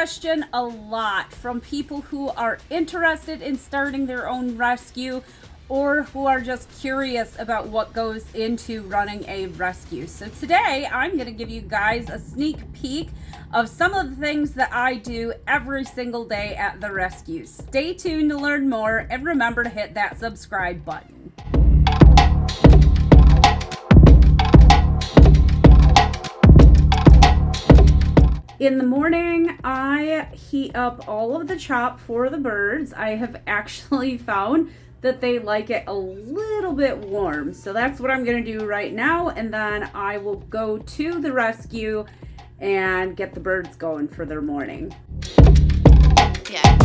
question a lot from people who are interested in starting their own rescue or who are just curious about what goes into running a rescue. So today I'm going to give you guys a sneak peek of some of the things that I do every single day at the rescue. Stay tuned to learn more, and remember to hit that subscribe button. In the morning, I heat up all of the chop for the birds. I have actually found that they like it a little bit warm. So that's what I'm gonna do right now, and then I will go to the rescue and get the birds going for their morning. Yeah.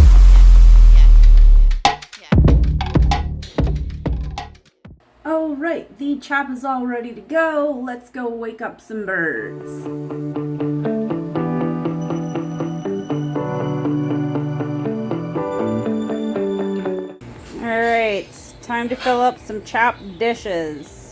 All right, the chop is all ready to go. Let's go wake up some birds. Alright, time to fill up some chopped dishes.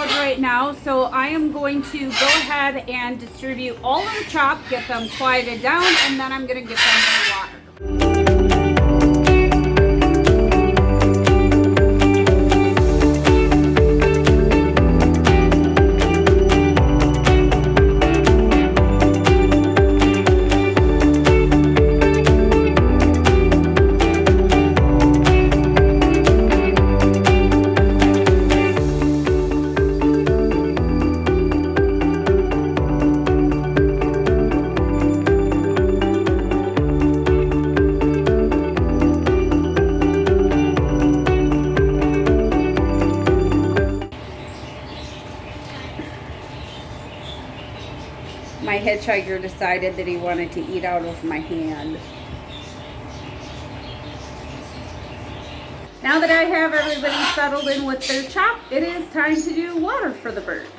Right now, so I am going to go ahead and distribute all of the chop, get them quieted down, and then I'm going to get them in water. My hitchhiker decided that he wanted to eat out of my hand. Now that I have everybody settled in with their chop, it is time to do water for the birds.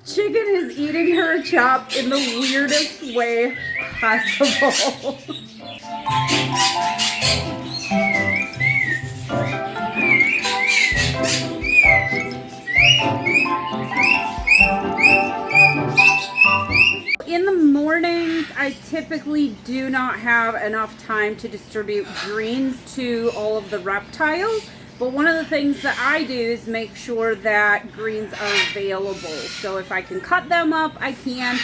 Chicken is eating her chop in the weirdest way possible. In the mornings, I typically do not have enough time to distribute greens to all of the reptiles. But one of the things that I do is make sure that greens are available. So if I can cut them up, I can.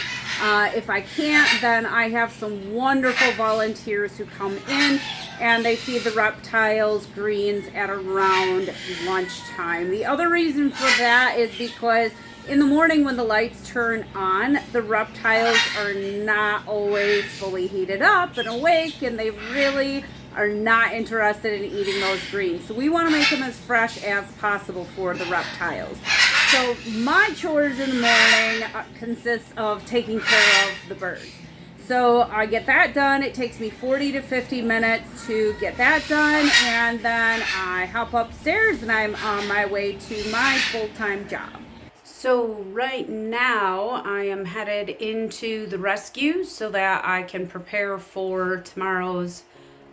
If I can't, then I have some wonderful volunteers who come in and they feed the reptiles greens at around lunchtime. The other reason for that is because in the morning when the lights turn on, the reptiles are not always fully heated up and awake, and they really are not interested in eating those greens. So we want to make them as fresh as possible for the reptiles. So my chores in the morning consists of taking care of the birds. So I get that done. It takes me 40 to 50 minutes to get that done, and then I hop upstairs and I'm on my way to my full-time job. So right now I am headed into the rescue so that I can prepare for tomorrow's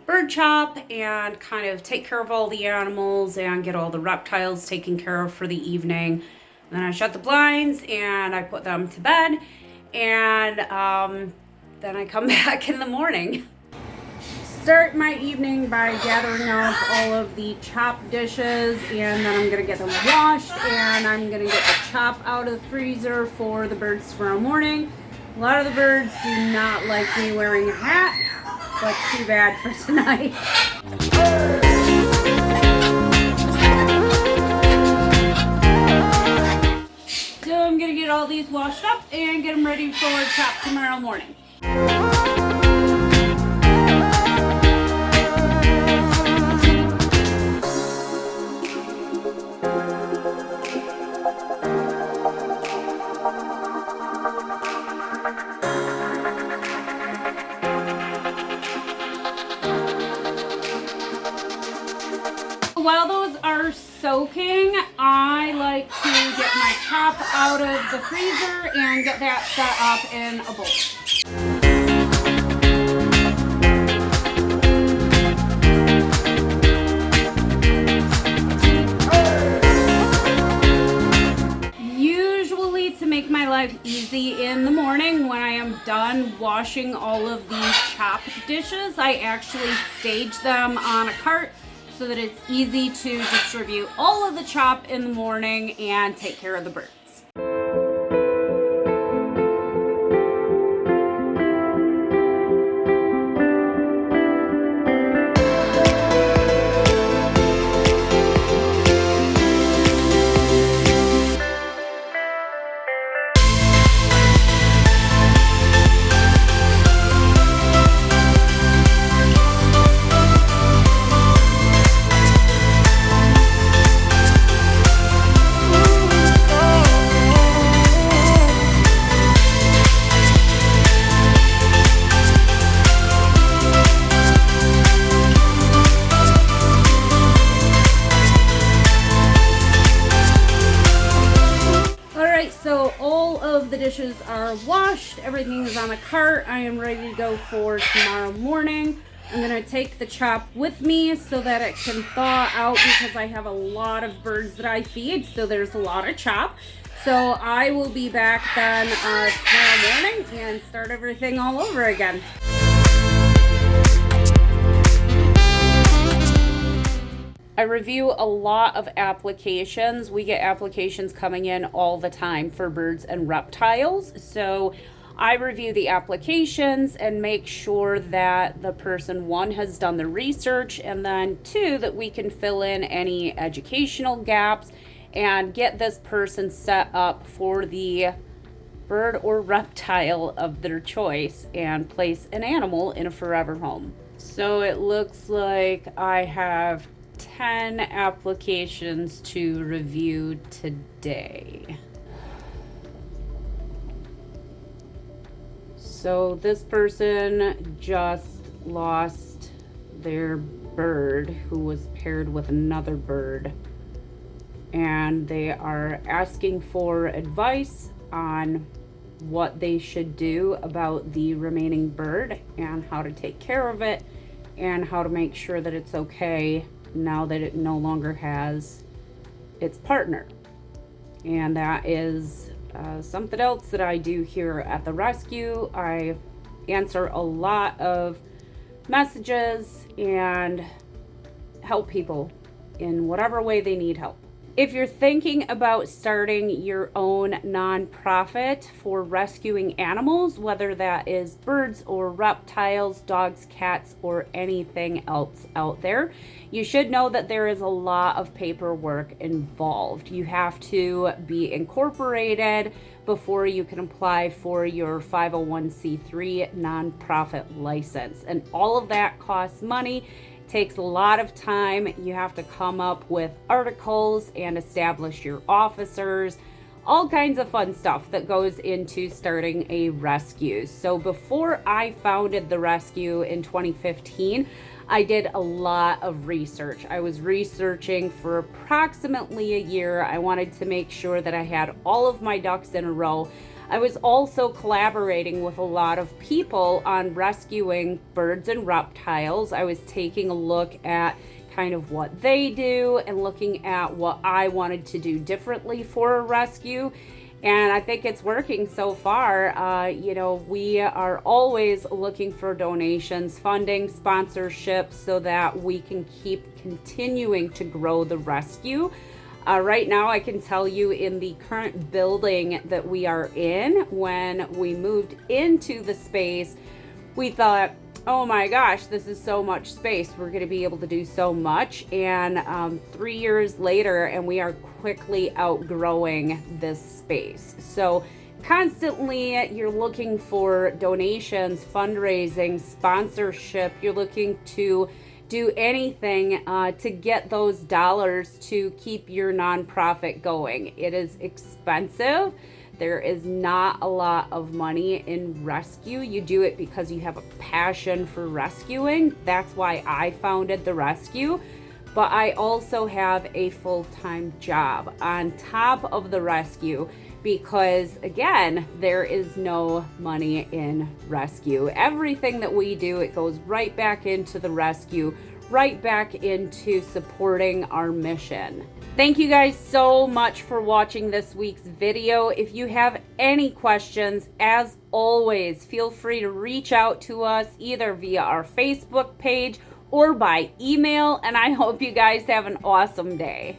bird chop and kind of take care of all the animals and get all the reptiles taken care of for the evening. And then I shut the blinds and I put them to bed, and then I come back in the morning. Start my evening by gathering up all of the chop dishes, and then I'm gonna get them washed, and I'm gonna get the chop out of the freezer for the birds tomorrow morning. A lot of the birds do not like me wearing a hat, but too bad for tonight. So I'm gonna get all these washed up and get them ready for chop tomorrow morning. are soaking, I like to get my chop out of the freezer and get that set up in a bowl. To make my life easy in the morning, when I am done washing all of these chop dishes, I actually stage them on a cart so that it's easy to distribute all of the chop in the morning and take care of the birds. So all of the dishes are washed, everything is on a cart. I am ready to go for tomorrow morning. I'm going to take the chop with me so that it can thaw out because I have a lot of birds that I feed, so there's a lot of chop. So I will be back then tomorrow morning and start everything all over again. I review a lot of applications. We get applications coming in all the time for birds and reptiles. So I review the applications and make sure that the person, one, has done the research, and then two, that we can fill in any educational gaps and get this person set up for the bird or reptile of their choice and place an animal in a forever home. So it looks like I have 10 applications to review today. So this person just lost their bird who was paired with another bird, and they are asking for advice on what they should do about the remaining bird and how to take care of it and how to make sure that it's okay now that it no longer has its partner. And that is something else that I do here at the rescue. I answer a lot of messages and help people in whatever way they need help. If you're thinking about starting your own nonprofit for rescuing animals, whether that is birds or reptiles, dogs, cats, or anything else out there, you should know that there is a lot of paperwork involved. You have to be incorporated before you can apply for your 501c3 nonprofit license. And all of that costs money. Takes a lot of time. You have to come up with articles and establish your officers, all kinds of fun stuff that goes into starting a rescue. So before I founded the rescue in 2015, I did a lot of research. I was researching for approximately a year. I wanted to make sure that I had all of my ducks in a row. I was also collaborating with a lot of people on rescuing birds and reptiles. I was taking a look at kind of what they do and looking at what I wanted to do differently for a rescue. And I think it's working so far. We are always looking for donations, funding, sponsorships, so that we can keep continuing to grow the rescue. Right now, I can tell you, in the current building that we are in, when we moved into the space, we thought, oh my gosh, this is so much space. We're going to be able to do so much. And 3 years later, and we are quickly outgrowing this space. So constantly, you're looking for donations, fundraising, sponsorship. You're looking to do anything to get those dollars to keep your nonprofit going. It is expensive. There is not a lot of money in rescue. You do it because you have a passion for rescuing. That's why I founded the rescue. but I also have a full-time job on top of the rescue because, again, there is no money in rescue. Everything that we do, it goes right back into the rescue, right back into supporting our mission. Thank you guys so much for watching this week's video. If you have any questions, as always, feel free to reach out to us either via our Facebook page or by email, and I hope you guys have an awesome day.